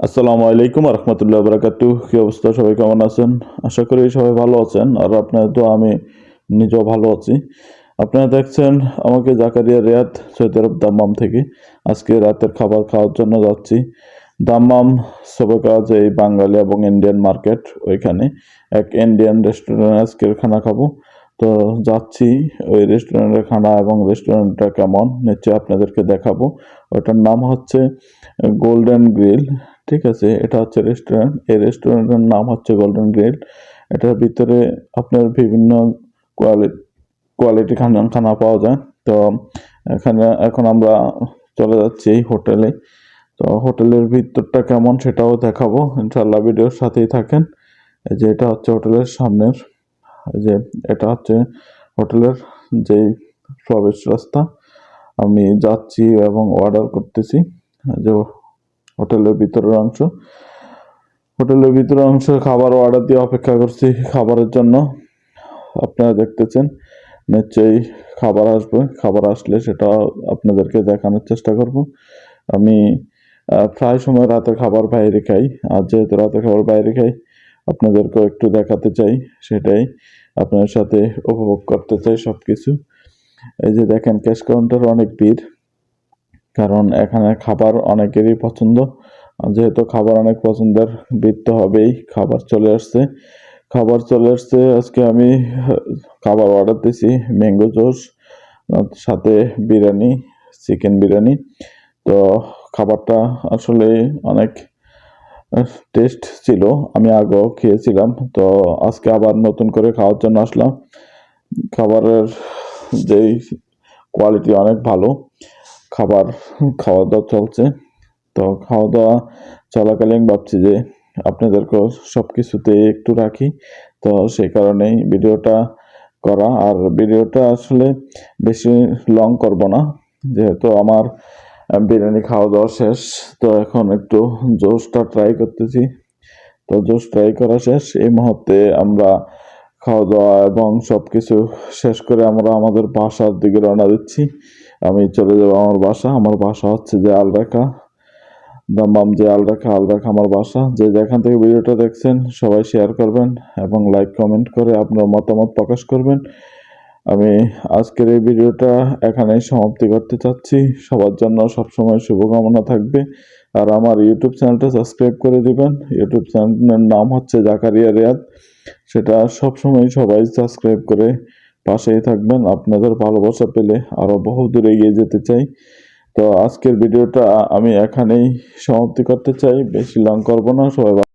আসসালামু আলাইকুম রহমতুল্লাহ বারাকাতু। কি অবস্থা, সবাই কেমন আছেন? আশা করি সবাই ভালো আছেন, আর আপনার তো আমি নিজেও ভালো আছি। আপনারা দেখছেন আমাকে জাকারিয়া রিয়াদ সৌদি আরব দাম্মাম থেকে। আজকে রাতের খাবার খাওয়ার জন্য যাচ্ছি দাম্মাম সবকাজ, এই বাঙালি এবং ইন্ডিয়ান মার্কেট, ওইখানে এক ইন্ডিয়ান রেস্টুরেন্টে আজকের খানা খাবো। তো যাচ্ছি ওই রেস্টুরেন্টের খানা এবং রেস্টুরেন্টটা কেমন নিশ্চয়ই আপনাদেরকে দেখাবো। ওটার নাম হচ্ছে গোল্ডেন গ্রিল। ঠিক আছে, এটা হচ্ছে রেস্টুরেন্ট। এই রেস্টুরেন্টের নাম হচ্ছে গোল্ডেন গ্রিল। এটার ভিতরে আপনার বিভিন্ন কোয়ালিটি খানা খানা পাওয়া যায়। তো এখন আমরা চলে যাচ্ছি এই হোটেলে। তো হোটেলের ভিতরটা কেমন সেটাও দেখাবো ইনশাল্লাহ, ভিডিওর সাথেই থাকেন। এই যে এটা হচ্ছে হোটেলের সামনের, এই যে এটা হচ্ছে হোটেলের যেই প্রবেশ রাস্তা। আমি যাচ্ছি এবং অর্ডার করতেছি। যে হোটেলের ভিতরের অংশ, খাবার অর্ডার দিয়ে অপেক্ষা করছি খাবারের জন্য। আপনারা দেখতেছেন নিশ্চয়ই খাবার আসবে। খাবার আসলে সেটা আপনাদেরকে দেখানোর চেষ্টা করব। আমি প্রায় সময় রাতের খাবার বাইরে খাই, আর যেহেতু রাতের খাবার বাইরে খাই আপনাদেরকেও একটু দেখাতে চাই, সেটাই আপনার সাথে উপভোগ করতে চাই সব কিছু। এই যে দেখেন, ক্যাশ কাউন্টার অনেক ভিড়, কারণ এখানে খাবার অনেকেরই পছন্দ। যেহেতু খাবার অনেক পছন্দের, ভিড় তো হবেই। খাবার চলে আসছে। আজকে আমি খাবার অর্ডার দিয়েছি ম্যাঙ্গো জুস, সাথে বিরিয়ানি, চিকেন বিরিয়ানি। তো খাবারটা আসলে অনেক টেস্ট ছিল, আমি আগেও খেয়েছিলাম। তো আজকে আবার নতুন করে খাওয়ার জন্য আসলাম। খাবারের যেই কোয়ালিটি অনেক ভালো। খাবার খাওয়া দাওয়া চলছে। তো খাওয়া দাওয়া চলাকালীন ভাবছি যে আপনাদেরকেও সব কিছুতে একটু রাখি। তো সেই কারণেই ভিডিওটা করা। আর ভিডিওটা আসলে বেশি লং করব না, যেহেতু আমার বিরিয়ানি খাওয়া দাওয়া শেষ। তো এখন একটু জুসটা ট্রাই করতেছি। তো জুস ট্রাই করা শেষ, এই মুহূর্তে আমরা খাওয়া দাওয়া এবং সব কিছু শেষ করে আমরা আমাদের বাসার দিকে রওনা দিচ্ছি। আমি চলে যাবো আমার বাসা হচ্ছে যে আলরাখা দাম্মাম, যে আলরাখা আমার বাসা। যে যেখান থেকে ভিডিওটা দেখছেন সবাই শেয়ার করবেন এবং লাইক কমেন্ট করে আপনার মতামত প্রকাশ করবেন। আমি আজকের এই ভিডিওটা এখানেই সমাপ্তি করতে চাচ্ছি। সবার জন্য সবসময় শুভকামনা থাকবে। আর আমার ইউটিউব চ্যানেলটা সাবস্ক্রাইব করে দিবেন। ইউটিউব চ্যানেলের নাম হচ্ছে জাকারিয়া রিয়াদ। সেটা সবসময় সবাই সাবস্ক্রাইব করে পাশেই থাকবেন। আপনাদের ভালোবাসা পেলে আরও বহু দূরে এগিয়ে যেতে চাই। তো আজকের ভিডিওটা আমি এখানেই সমাপ্তি করতে চাই, বেশি লং করব না। সবাই